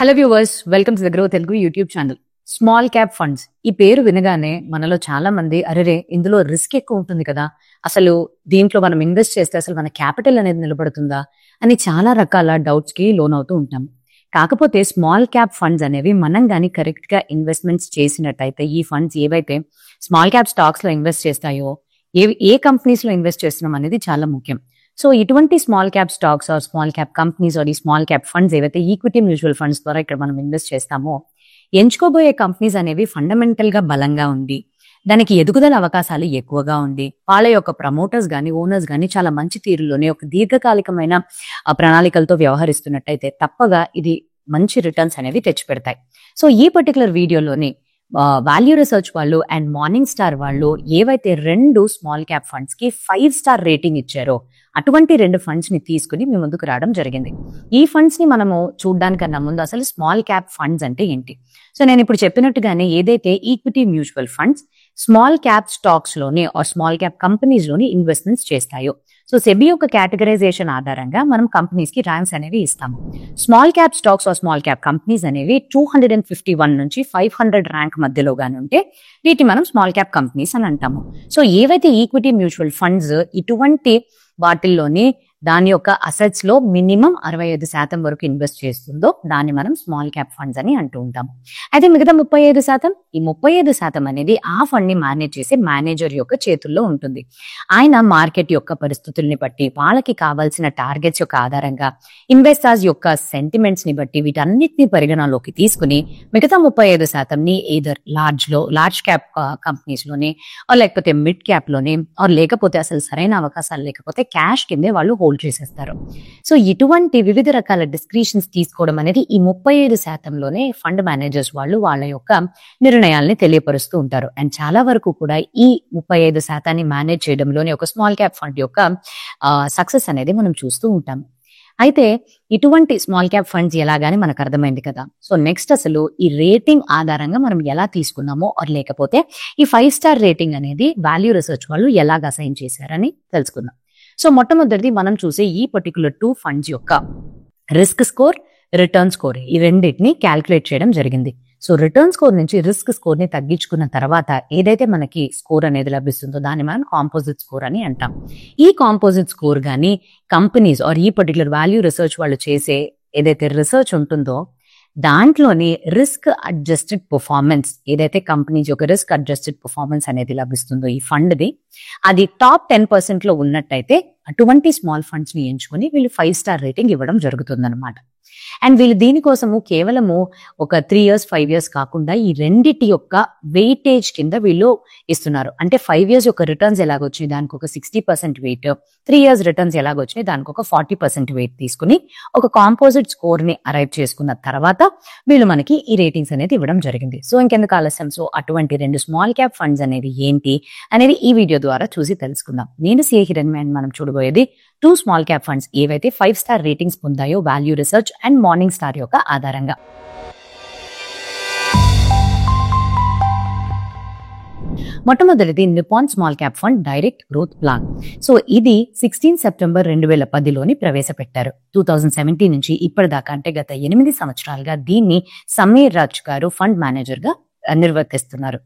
Hello viewers, welcome to the grow Telugu YouTube channel. Small cap funds ఈ పేరు వినగానే మనలో చాలా మంది అరెరే ఇందులో రిస్క్ ఎక్కువ ఉంటుంది కదా, అసలు దీంట్లో మనం ఇన్వెస్ట్ చేస్తే అసలు మన క్యాపిటల్ అనేది నిలబడుతుందా అని చాలా రకాల డౌట్స్ కి లోన్ అవుతూ ఉంటాం. కాకపోతే స్మాల్ క్యాప్ ఫండ్స్ అనేవి మనం కానీ కరెక్ట్ గా ఇన్వెస్ట్మెంట్స్ చేసినట్టయితే ఈ ఫండ్స్ ఏవైతే స్మాల్ క్యాప్ స్టాక్స్ లో ఇన్వెస్ట్ చేస్తాయో ఏ కంపెనీస్ లో ఇన్వెస్ట్ చేస్తున్నాం అనేది చాలా ముఖ్యం. సో ఇటువంటి small cap stocks or small cap companies or ఈ స్మాల్ క్యాప్ ఫండ్స్ ఏవైతే ఈక్విటీ మ్యూచువల్ ఫండ్స్ ద్వారా ఇక్కడ మనం ఇన్వెస్ట్ చేస్తామో ఎంచుకోబోయే కంపెనీస్ అనేవి ఫండమెంటల్ గా బలంగా ఉండి దానికి ఎదుగుదల అవకాశాలు ఎక్కువగా ఉంది, వాళ్ళ యొక్క ప్రమోటర్స్ గానీ ఓనర్స్ గానీ చాలా మంచి తీరులోనే ఒక దీర్ఘకాలికమైన ప్రణాళికలతో వ్యవహరిస్తున్నట్టయితే తప్పగా ఇది మంచి రిటర్న్స్ అనేవి తెచ్చిపెడతాయి. సో ఈ పర్టికులర్ వీడియోలోని వాల్యూ రీసెర్చ్ వాళ్ళు అండ్ మార్నింగ్ స్టార్ వాళ్ళు ఏవైతే 2 స్మాల్ క్యాప్ ఫండ్స్ కి 5 స్టార్ రేటింగ్ ఇచ్చారో అటువంటి 2 ఫండ్స్ ని తీసుకుని మీ ముందుకు రావడం జరిగింది. ఈ ఫండ్స్ ని మనము చూడడానికన్నా ముందు అసలు స్మాల్ క్యాప్ ఫండ్స్ అంటే ఏంటి? సో నేను ఇప్పుడు చెప్పినట్టుగానే ఏదైతే equity mutual funds small cap stocks లోని ఆర్ స్మాల్ క్యాప్ కంపెనీస్ లోని ఇన్వెస్ట్మెంట్స్ చేస్తాయో, సో సెబీ యొక్క కేటగరైజేషన్ ఆధారంగా మనం కంపెనీస్ కి ర్యాంక్స్ అనేవి ఇస్తాము. Small cap stocks or small cap companies అనేవి 251 నుంచి 500 ర్యాంక్ మధ్యలో గాని ఉంటే వీటిని మనం స్మాల్ క్యాప్ కంపెనీస్ అని అంటాము. సో ఏవైతే ఈక్విటీ మ్యూచువల్ ఫండ్స్ ఇటువంటి వాటిల్లోని దాని యొక్క అసెట్స్ లో మినిమం 65% వరకు ఇన్వెస్ట్ చేస్తుందో దాన్ని మనం స్మాల్ క్యాప్ ఫండ్స్ అని అంటూ ఉంటాము. అయితే మిగతా 35%, ఈ 35% అనేది ఆ ఫండ్ ని మేనేజ్ చేసే మేనేజర్ యొక్క చేతుల్లో ఉంటుంది. ఆయన మార్కెట్ యొక్క పరిస్థితుల్ని బట్టి వాళ్ళకి కావాల్సిన టార్గెట్స్ యొక్క ఆధారంగా ఇన్వెస్టర్స్ యొక్క సెంటిమెంట్స్ ని బట్టి వీటన్నిటిని పరిగణలోకి తీసుకుని మిగతా 35% ని ఏదర్ లార్జ్ క్యాప్ కంపెనీస్ లోనే లేకపోతే మిడ్ క్యాప్ లోనే లేకపోతే అసలు సరైన అవకాశాలు లేకపోతే క్యాష్ కిందే వాళ్ళు హోల్డ్ చేసేస్తారు. సో ఇటువంటి వివిధ రకాల డిస్క్రిషన్స్ తీసుకోవడం అనేది ఈ 35%లోనే ఫండ్ మేనేజర్స్ వాళ్ళు వాళ్ళ యొక్క నిర్ణయాల్ని తెలియపరుస్తూ ఉంటారు. అండ్ చాలా వరకు కూడా ఈ 35% మేనేజ్ చేయడంలోనే ఒక స్మాల్ క్యాప్ ఫండ్ యొక్క సక్సెస్ అనేది మనం చూస్తూ ఉంటాం. అయితే ఇటువంటి స్మాల్ క్యాప్ ఫండ్స్ ఎలాగాని మనకు అర్థమైంది కదా. సో నెక్స్ట్ అసలు ఈ రేటింగ్ ఆధారంగా మనం ఎలా తీసుకున్నామో లేకపోతే ఈ 5 స్టార్ రేటింగ్ అనేది వాల్యూ రీసెర్చ్ వాళ్ళు ఎలాగ అసైన్ చేశారని తెలుసుకుందాం. సో మొట్టమొదటిది మనం చూసే ఈ పర్టికులర్ 2 ఫండ్స్ యొక్క రిస్క్ స్కోర్, రిటర్న్ స్కోర్ ఈ రెండింటిని క్యాల్కులేట్ చేయడం జరిగింది. సో రిటర్న్ స్కోర్ నుంచి రిస్క్ స్కోర్ ని తగ్గించుకున్న తర్వాత ఏదైతే మనకి స్కోర్ అనేది లభిస్తుందో దాన్ని మనం కాంపోజిట్ స్కోర్ అని అంటాం. ఈ కాంపోజిట్ స్కోర్ గానీ కంపెనీస్ ఆర్ ఈ పర్టికులర్ వాల్యూ రీసెర్చ్ వాళ్ళు చేసే ఏదైతే రీసెర్చ్ ఉంటుందో దాంట్లోని రిస్క్ అడ్జస్టెడ్ పర్ఫార్మెన్స్ ఏదైతే కంపెనీస్ యొక్క రిస్క్ అడ్జస్టెడ్ పర్ఫార్మెన్స్ అనేది లభిస్తుందో ఈ ఫండ్ది అది టాప్ 10% లో ఉన్నట్టయితే అటువంటి స్మాల్ ఫండ్స్ ని ఎంచుకొని వీళ్ళు 5 స్టార్ రేటింగ్ ఇవ్వడం జరుగుతుందన్నమాట. అండ్ వీళ్ళు దీనికోసము కేవలము ఒక 3 years 5 years కాకుండా ఈ రెండిటి యొక్క వెయిటేజ్ కింద వీళ్ళు ఇస్తున్నారు. అంటే 5 years యొక్క రిటర్న్స్ ఎలాగొచ్చినాయి దానికి ఒక 60% వెయిట్, 3 years రిటర్న్స్ ఎలాగొచ్చినాయి దానికి ఒక 40% వెయిట్ తీసుకుని ఒక కాంపోజిట్ స్కోర్ ని అరైవ్ చేసుకున్న తర్వాత వీళ్ళు మనకి ఈ రేటింగ్స్ అనేది ఇవ్వడం జరిగింది. సో ఇంకెందుకు ఆలస్యం, సో అటువంటి 2 స్మాల్ క్యాప్ ఫండ్స్ అనేది ఏంటి అనేది ఈ వీడియో ద్వారా చూసి తెలుసుకుందాం. నేను సిఏ హిరణ్య అండ్ మనం చూడబోయేది 2 స్మాల్ క్యాప్ ఫండ్స్ ఏవైతే 5 స్టార్ రేటింగ్స్ పొందాయో value research and Morningstar యొక్క ఆధారంగా. మొట్టమొదటిది Nippon small cap fund direct growth plan. So ఇది 16 September 2010లోని ప్రవేశపెట్టారు. 2017 నుంచి ఇప్పటిదాకా అంటే గత 8 సంవత్సరాలుగా దీన్ని సమీర్ రాజ్ గారు ఫండ్ మేనేజర్ గా నిర్వర్తిస్తున్నారు.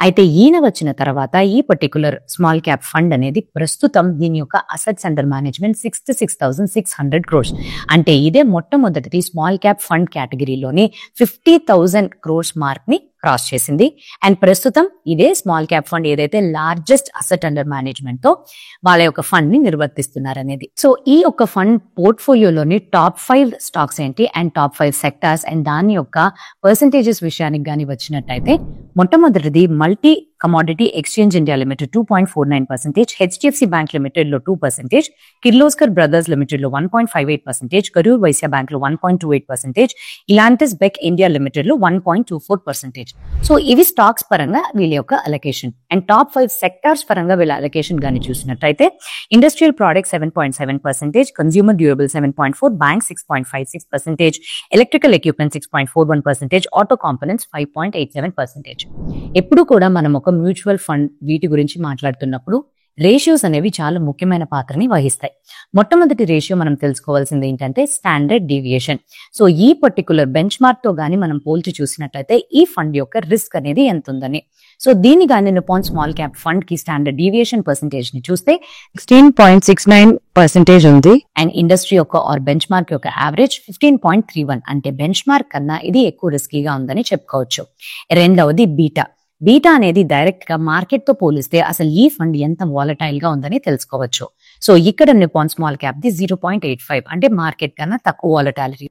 అయితే ఈయన వచ్చిన తర్వాత ఈ పర్టికులర్ స్మాల్ క్యాప్ ఫండ్ అనేది ప్రస్తుతం దీని యొక్క అసెట్స్ అండర్ మేనేజ్మెంట్ 66,600 crores. అంటే ఇదే మొట్టమొదటి స్మాల్ క్యాప్ ఫండ్ కేటగిరీలోని 50,000 crores మార్క్ ని క్రాస్ చేసింది. అండ్ ప్రస్తుతం ఇదే స్మాల్ క్యాప్ ఫండ్ ఏదైతే లార్జెస్ట్ అసెట్ అండర్ మేనేజ్మెంట్ తో వాళ్ళ యొక్క ఫండ్ ని నిర్వర్తిస్తున్నారు అనేది. సో ఈ యొక్క ఫండ్ పోర్ట్ఫోలియోలోని టాప్ 5 స్టాక్స్ ఏంటి అండ్ టాప్ 5 సెక్టార్స్ అండ్ దాని యొక్క పర్సంటేజెస్ విషయానికి గానీ వచ్చినట్టయితే మొట్టమొదటిది multi commodity exchange India limited 2.49%, HDFC bank limited లో 2%, కిర్లోస్కర్ బ్రదర్స్ లిమిటెడ్ లో 1.58%, కరూర్ వైశ్య బ్యాంక్ లో 1.28%, ఇలాంటిస్ బెక్ ఇండియా లిమిటెడ్ లో 1.24%. సో ఇవి స్టాక్స్ పరంగా వీళ్ళ యొక్క అలొకేషన్. అండ్ టాప్ 5 సెక్టార్స్ పరంగా వీళ్ళ అలొకేషన్ గానీ చూసినట్టయితే industrial products 7.7%, consumer durable 7.4%, bank 6.56%, electrical equipment 6.41%, auto components 5.87%. ఎప్పుడు కూడా మనం ఒక మ్యూచువల్ ఫండ్ వీటి గురించి మాట్లాడుతున్నప్పుడు రేషియోస్ అనేవి చాలా ముఖ్యమైన పాత్రని వహిస్తాయి. మొట్టమొదటి రేషియో మనం తెలుసుకోవాల్సింది ఏంటంటే స్టాండర్డ్ డీవియేషన్. సో ఈ పర్టికులర్ బెంచ్ మార్క్ తో గానీ మనం పోల్చి చూసినట్లయితే ఈ ఫండ్ యొక్క రిస్క్ అనేది ఎంత ఉందని. సో దీన్ని గానీ నిపాన్ స్మాల్ క్యాప్ ఫండ్ కి స్టాండర్డ్ డీవియేషన్ పర్సెంటేజ్ ని చూస్తే 16.69% ఉంది. అండ్ ఇండస్ట్రీ యొక్క ఆర్ బెంచ్ మార్క్ యొక్క యావరేజ్ 15.31, అంటే బెంచ్ మార్క్ కన్నా ఇది ఎక్కువ రిస్కీగా ఉందని చెప్పుకోవచ్చు. రెండవది బీటా. బీటా అనేది డైరెక్ట్ గా మార్కెట్ తో పోలిస్తే అసలు ఈ ఫండ్ ఎంత వాలటైల్ గా ఉందని తెలుసుకోవచ్చు. సో ఇక్కడ నిపాన్ స్మాల్ క్యాప్ ది 0.85, అంటే మార్కెట్ కన్నా తక్కువ వాలటాలిటీ.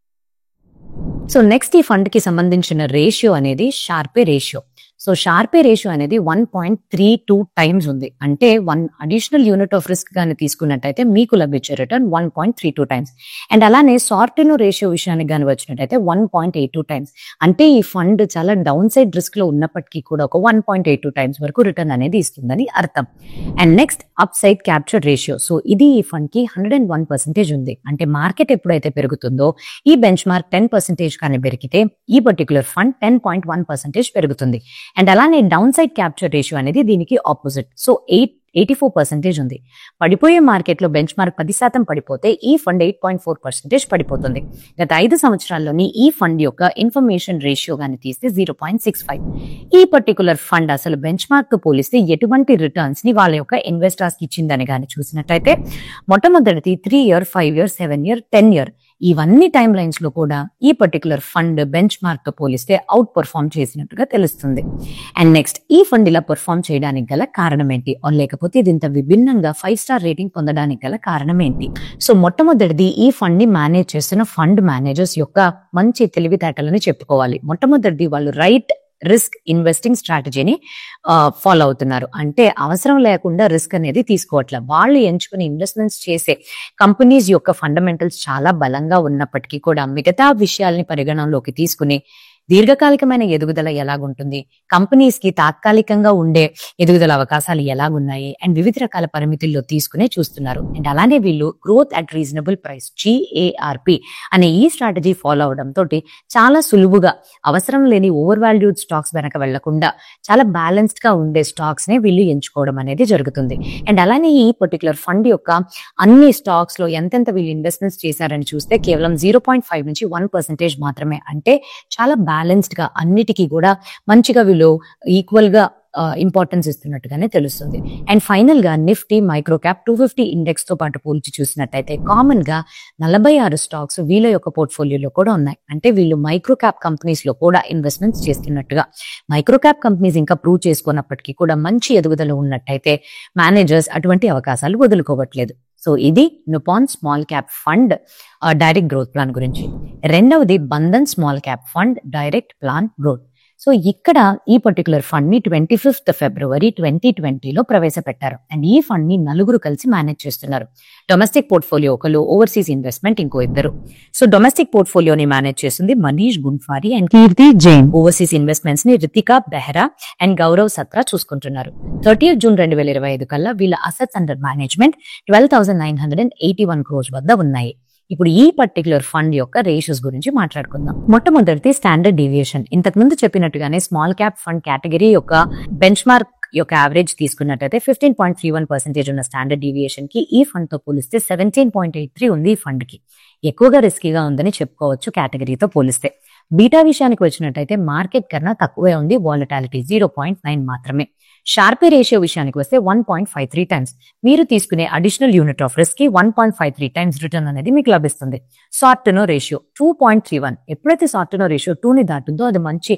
సో నెక్స్ట్ ఈ ఫండ్ కి సంబంధించిన రేషియో అనేది షార్పే రేషియో. సో షార్పే రేషియో అనేది 1.32 టైమ్స్ ఉంది. అంటే 1 అడిషనల్ యూనిట్ ఆఫ్ రిస్క్ గాని తీసుకున్నట్టయితే మీకు లభించే రిటర్న్ 1.32 టైమ్స్. అండ్ అలానే సార్టినో రేషియో విషయానికి గాని వచ్చినట్టయితే 1.82 టైమ్స్. అంటే ఈ ఫండ్ చాలా డౌన్ సైడ్ రిస్క్ లో ఉన్నప్పటికీ కూడా ఒక 1.82 టైమ్స్ వరకు రిటర్న్ అనేది ఇస్తుందని అర్థం. And next up side capture ratio. So ఇది ఈ ఫండ్ కి 101% ఉంది. అంటే మార్కెట్ ఎప్పుడైతే పెరుగుతుందో ఈ బెంచ్ మార్క్ 10% కానీ పెరిగితే ఈ పర్టికులర్ ఫండ్ 10.1% పెరుగుతుంది. అండ్ అలానే డౌన్ సైడ్ క్యాప్చర్ రేషియో అనేది దీనికి ఆపోజిట్. సో 84% ఉంది. పడిపోయే మార్కెట్ లో బెంచ్ మార్క్ 10% పడిపోతే ఈ ఫండ్ 8.4% పడిపోతుంది. గత 5 సంవత్సరాల్లోని ఈ ఫండ్ యొక్క ఇన్ఫర్మేషన్ రేషియో గాని తీస్తే 0.65. ఈ పర్టికులర్ ఫండ్ అసలు బెంచ్ మార్క్ తో పోలిస్తే ఎటువంటి రిటర్న్స్ ని వాళ్ళ యొక్క ఇన్వెస్టర్స్ కి ఇచ్చిందని గాని చూసినట్టయితే మొట్టమొదటిది 3 ఇయర్, 5 ఇయర్, 7 ఇయర్, 10 ఇయర్ ఇవన్నీ టైమ్ లైన్స్ లో కూడా ఈ పర్టికులర్ ఫండ్ బెంచ్ మార్క్ తో పోలిస్తే అవుట్ పర్ఫార్మ్ చేసినట్టుగా తెలుస్తుంది. అండ్ నెక్స్ట్ ఈ ఫండ్ ఇలా పర్ఫార్మ్ చేయడానికి గల కారణం ఏంటి, లేకపోతే ఇది ఇంత విభిన్నంగా 5 స్టార్ రేటింగ్ పొందడానికి గల కారణం ఏంటి? సో మొట్టమొదటిది ఈ ఫండ్ ని మేనేజ్ చేస్తున్న ఫండ్ మేనేజర్స్ యొక్క మంచి తెలివితేటలని చెప్పుకోవాలి. మొట్టమొదటిది వాళ్ళు రైట్ రిస్క్ ఇన్వెస్టింగ్ స్ట్రాటజీని ఫాలో అవుతున్నారు. అంటే అవసరం లేకుండా రిస్క్ అనేది తీసుకోవట్లే. వాళ్ళు ఎంచుకుని ఇన్వెస్ట్మెంట్స్ చేసే కంపెనీస్ యొక్క ఫండమెంటల్స్ చాలా బలంగా ఉన్నప్పటికీ కూడా మిగతా విషయాల్ని పరిగణనలోకి తీసుకుని దీర్ఘకాలికమైన ఎదుగుదల ఎలాగుంటుంది, కంపెనీస్ కి తాత్కాలికంగా ఉండే ఎదుగుదల అవకాశాలు ఎలాగున్నాయి అండ్ వివిధ రకాల పరిమితుల్లో తీసుకునే చూస్తున్నారు. అండ్ అలానే వీళ్ళు growth at reasonable price GARP అనే ఈ స్ట్రాటజీ ఫాలో అవడం తోటి చాలా సులువుగా అవసరం లేని ఓవర్ వాల్యూడ్ స్టాక్స్ వెనక వెళ్లకుండా చాలా బ్యాలెన్స్డ్ గా ఉండే స్టాక్స్ నే వీళ్ళు ఎంచుకోవడం అనేది జరుగుతుంది. అండ్ అలానే ఈ పర్టికులర్ ఫండ్ యొక్క అన్ని స్టాక్స్ లో ఎంతెంత వీళ్ళు ఇన్వెస్ట్మెంట్స్ చేశారని చూస్తే కేవలం 0.5 నుంచి 1% మాత్రమే. అంటే చాలా బ్యాలెన్స్డ్ గా అన్నిటికీ కూడా మంచిగా వీళ్ళు ఈక్వల్ గా ఇంపార్టెన్స్ ఇస్తున్నట్టుగానే తెలుస్తుంది. అండ్ ఫైనల్ గా నిఫ్టీ మైక్రో క్యాప్ 250 ఇండెక్స్ తో పాటు పోల్చి చూసినట్టయితే కామన్ గా 46 స్టాక్స్ వీళ్ళ యొక్క పోర్ట్ఫోలియోలో కూడా ఉన్నాయి. అంటే వీళ్ళు మైక్రో క్యాప్ కంపెనీస్ లో కూడా ఇన్వెస్ట్మెంట్స్ చేస్తున్నట్టుగా. మైక్రో క్యాప్ కంపెనీస్ ఇంకా ప్రూవ్ చేసుకున్నప్పటికీ కూడా మంచి ఎదుగుదల ఉన్నట్టయితే మేనేజర్స్ అటువంటి అవకాశాలు వదులుకోవట్లేదు. సో ఇది Nippon small cap fund direct growth plan గురించి. రెండవది Bandhan small cap fund direct plan growth. So ఇక్కడ ఈ పర్టికులర్ ఫండ్ ని 25 ఫిబ్రవరి 2020లో ప్రవేశపెట్టారు. అండ్ ఈ ఫండ్ ని 4 కలిసి మేనేజ్ చేస్తున్నారు. డొమెస్టిక్ పోర్ట్ఫోలియో ఒకరు, ఓవర్సీస్ ఇన్వెస్ట్మెంట్ ఇంకో 2. సో డొమెస్టిక్ పోర్ట్ఫోలియోని మేనేజ్ చేస్తుంది మనీష్ గున్ఫారి and Kirti Jain. Overseas investments ని రితికా బెహ్రా అండ్ గౌరవ్ సత్రా చూసుకుంటున్నారు. 30 జూన్ 2025 కల్లా వీళ్ళ అసెట్స్ అండర్ మేనేజ్మెంట్ 12,981 crores వద్ద ఉన్నాయి. ఇప్పుడు ఈ పర్టికులర్ ఫండ్ యొక్క రేషియోస్ గురించి మాట్లాడుకుందాం. మొట్టమొదటిది స్టాండర్డ్ డీవియేషన్. ఇంతకు ముందు చెప్పినట్టుగానే స్మాల్ క్యాప్ ఫండ్ కేటగిరీ యొక్క బెంచ్ మార్క్ యొక్క యావరేజ్ తీసుకున్నట్టయితే 15.31% ఉన్న స్టాండర్డ్ డీవియేషన్ కి ఈ ఫండ్ తో పోలిస్తే 17.83 ఉంది ఈ ఫండ్ కి. ఎక్కువగా రిస్కీగా ఉందని చెప్పుకోవచ్చు కేటగిరీతో పోలిస్తే. బీటా విషయానికి వచ్చినట్టయితే మార్కెట్ కన్నా తక్కువే ఉంది, వాలటాలిటీ 0.9 మాత్రమే. షార్పే రేషియో విషయానికి వస్తే 1.53 టైమ్స్. మీరు తీసుకునే అడిషనల్ యూనిట్ ఆఫ్ రిస్క్ కి 1.53 టైమ్స్ రిటర్న్ అనేది మీకు లభిస్తుంది. సార్టినో రేషియో 2.31. ఎప్పుడైతే సార్టినో రేషియో 2 ని దాటుందో అది మంచి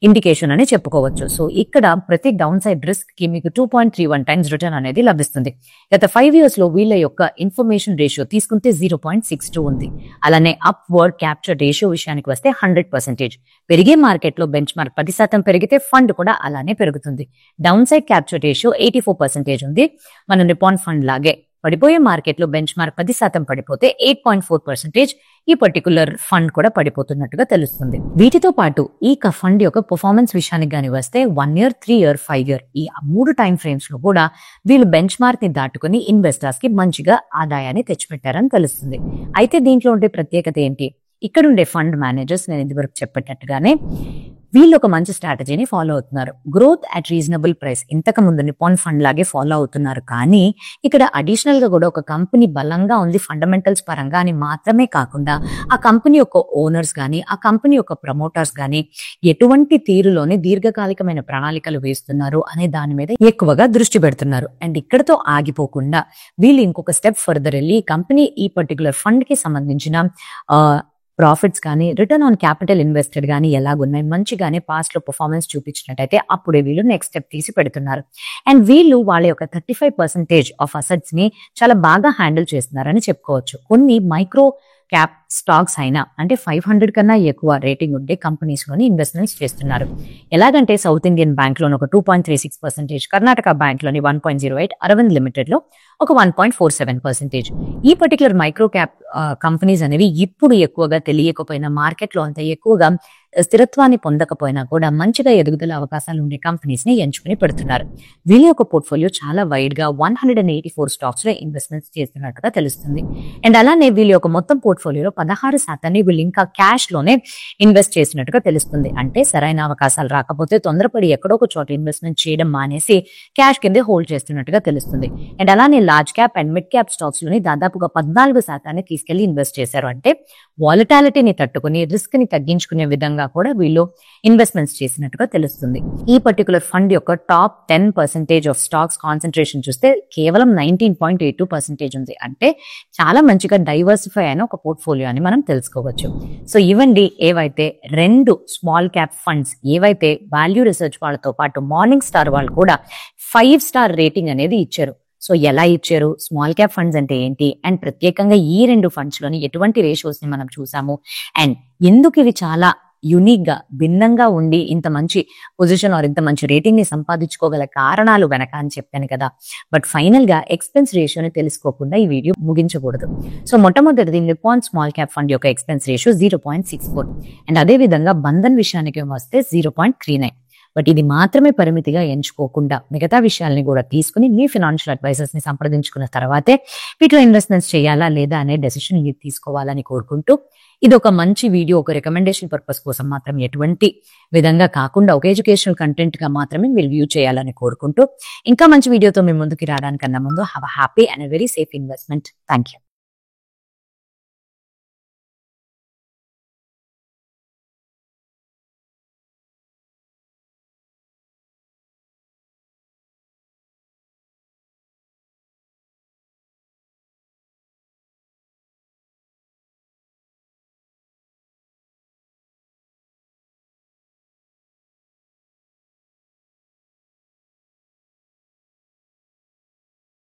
ఇండికేషన్ అని చెప్పుకోవచ్చు. సో ఇక్కడ ప్రతి డౌన్ సైడ్ రిస్క్ కి మీకు 2.31 టైమ్స్ రిటర్న్ అనేది లభిస్తుంది. గత 5 years లో వీళ్ళ యొక్క ఇన్ఫర్మేషన్ రేషియో తీసుకుంటే 0.62 ఉంది. అలానే అప్వర్డ్ క్యాప్చర్ రేషియో విషయానికి వస్తే 100%. పెరిగే మార్కెట్ లో బెంచ్ మార్క్ 10% పెరిగితే ఫండ్ కూడా అలానే పెరుగుతుంది. డౌన్ సైడ్ క్యాప్చర్ రేషియో 84% ఉంది. మన నిపాన్ ఫండ్ లాగే పడిపోయే మార్కెట్ లో బెంచ్ మార్క్ 10% పడిపోతే 8.4% ఈ పర్టికులర్ ఫండ్ కూడా పడిపోతున్నట్టుగా తెలుస్తుంది. వీటితో పాటు ఈ ఫండ్ యొక్క పర్ఫార్మెన్స్ విషయానికి గాని వస్తే 1 year, 3 year, 5 year ఈ 3 టైం ఫ్రేమ్స్ లో కూడా వీళ్ళు బెంచ్ మార్క్ ని దాటుకుని ఇన్వెస్టర్స్ కి మంచిగా ఆదాయాన్ని తెచ్చిపెట్టారని తెలుస్తుంది. అయితే దీంట్లో ఉండే ప్రత్యేకత ఏంటి? ఇక్కడ ఉండే ఫండ్ మేనేజర్స్ నేను ఇదివరకు చెప్పేటట్టుగానే వీళ్ళు ఒక మంచి స్ట్రాటజీని ఫాలో అవుతున్నారు. గ్రోత్ అట్ రీజనబుల్ ప్రైస్ ఇంతకు ముందు నిపాన్ ఫండ్ లాగే ఫాలో అవుతున్నారు. కానీ ఇక్కడ అడిషనల్ గా కూడా ఒక కంపెనీ బలంగా ఉంది ఫండమెంటల్స్ పరంగా అని మాత్రమే కాకుండా ఆ కంపెనీ యొక్క ఓనర్స్ గానీ, ఆ కంపెనీ యొక్క ప్రమోటర్స్ గానీ ఎటువంటి తీరులోనే దీర్ఘకాలికమైన ప్రణాళికలు వేస్తున్నారు అనే దాని మీద ఎక్కువగా దృష్టి పెడుతున్నారు. అండ్ ఇక్కడతో ఆగిపోకుండా వీళ్ళు ఇంకొక స్టెప్ ఫర్దర్ వెళ్ళి కంపెనీ ఈ పర్టికులర్ ఫండ్ కి సంబంధించిన ప్రాఫిట్స్ కానీ, రిటర్న్ ఆన్ క్యాపిటల్ ఇన్వెస్టెడ్ కానీ ఎలాగున్నాయి, మంచిగానే పాస్ట్ లో పర్ఫార్మెన్స్ చూపించినట్టయితే అప్పుడే వీళ్ళు నెక్స్ట్ స్టెప్ తీసి పెడుతున్నారు. అండ్ వీళ్ళు వాళ్ళ యొక్క 35% ఆఫ్ అసెట్స్ ని చాలా బాగా హ్యాండిల్ చేస్తున్నారని చెప్పుకోవచ్చు. కొన్ని మైక్రో క్యాప్ స్టాక్స్ అయినా అంటే 500 కన్నా ఎక్కువ రేటింగ్ ఉండే కంపెనీస్ లోని ఇన్వెస్ట్మెంట్స్ చేస్తున్నారు. ఎలాగంటే సౌత్ ఇండియన్ బ్యాంక్ లోని ఒక 2.36%, కర్ణాటక బ్యాంక్ లోని 1.08, అరవింద్ లిమిటెడ్ లో ఒక 1.47%. ఈ పర్టికులర్ మైక్రో క్యాప్ కంపెనీస్ అనేవి ఇప్పుడు ఎక్కువగా తెలియకపోయినా, మార్కెట్ లో అంత ఎక్కువగా స్థిరత్వాన్ని పొందకపోయినా కూడా మంచిగా ఎదుగుదల అవకాశాలు ఉండే కంపెనీస్ ని ఎంచుకుని పెడుతున్నారు. వీళ్ళ యొక్క పోర్ట్ఫోలియో చాలా వైడ్ గా 184 స్టాక్స్ లో ఇన్వెస్ట్మెంట్స్ చేస్తున్నట్టుగా తెలుస్తుంది. అండ్ అలానే వీళ్ళ యొక్క మొత్తం పోర్ట్ఫోలియోలో 16% వీళ్ళు ఇంకా క్యాష్ లోనే ఇన్వెస్ట్ చేసినట్టుగా తెలుస్తుంది. అంటే సరైన అవకాశాలు రాకపోతే తొందరపడి ఎక్కడో ఒక చోట ఇన్వెస్ట్మెంట్ చేయడం మానేసి క్యాష్ కిందే హోల్డ్ చేస్తున్నట్టుగా తెలుస్తుంది. అండ్ అలానే large cap and mid cap stocks లోని దాదాపుగా 14% తీసుకెళ్లి ఇన్వెస్ట్ చేశారు. అంటే వాలటాలిటీని తట్టుకుని రిస్క్ ని తగ్గించుకునే విధంగా కూడా వీళ్ళు ఇన్వెస్ట్మెంట్స్ చేసినట్టుగా తెలుస్తుంది. ఈ పర్టికులర్ ఫండ్ యొక్క టాప్ 10% ఆఫ్ స్టాక్స్ కాన్సన్ట్రేషన్ చూస్తే కేవలం 19.82% ఉంది. అంటే చాలా మంచిగా డైవర్సిఫై అయిన ఒక పోర్ట్ఫోలియో అని మనం తెలుసుకోవచ్చు. సో ఇవండి ఏవైతే 2 స్మాల్ క్యాప్ ఫండ్స్ ఏవైతే వాల్యూ రీసెర్చ్ వాళ్ళతో పాటు మార్నింగ్ స్టార్ వాళ్ళు కూడా 5 స్టార్ రేటింగ్ అనేది ఇచ్చారు. సో ఎలా ఇచ్చారు, స్మాల్ క్యాప్ ఫండ్స్ అంటే ఏంటి, అండ్ ప్రత్యేకంగా ఈ 2 ఫండ్స్ లోని ఎటువంటి రేషియోస్ ని మనం చూసాము, అండ్ ఎందుకు ఇవి చాలా యునిక్ గా భిన్నంగా ఉండి ఇంత మంచి పొజిషన్ ఆర్ ఇంత మంచి రేటింగ్ ని సంపాదించుకోగల కారణాలు వెనక అని చెప్పాను కదా. బట్ ఫైనల్ గా ఎక్స్పెన్స్ రేషియోని తెలుసుకోకుండా ఈ వీడియో ముగించకూడదు. సో మొట్టమొదటిది నిపాన్ స్మాల్ క్యాప్ ఫండ్ యొక్క ఎక్స్పెన్స్ రేషియో 0.64 అండ్ అదే విధంగా బంధన్ విషయానికి వస్తే 0.39. బట్ ఇది మాత్రమే పరిమితిగా ఎంచుకోకుండా మిగతా విషయాల్ని కూడా తీసుకుని మీ ఫినాన్షియల్ అడ్వైజర్స్ ని సంప్రదించుకున్న తర్వాతే వీటిలో ఇన్వెస్ట్మెంట్స్ చేయాలా లేదా అనే డెసిషన్ మీరు తీసుకోవాలని కోరుకుంటూ, ఇది ఒక మంచి వీడియో, ఒక రికమెండేషన్ పర్పస్ కోసం మాత్రం ఎటువంటి విధంగా కాకుండా ఒక ఎడ్యుకేషనల్ కంటెంట్ గా మాత్రమే మీరు వ్యూ చేయాలని కోరుకుంటూ, ఇంకా మంచి వీడియోతో మీ ముందుకి రావడానికన్నా ముందు have a happy and very safe investment. Thank you.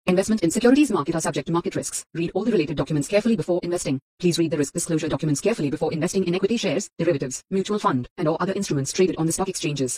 Investment in securities market are subject to market risks. Read all the related documents carefully before investing. Please read the risk disclosure documents carefully before investing in equity shares, derivatives, mutual fund, and or other instruments traded on the stock exchanges.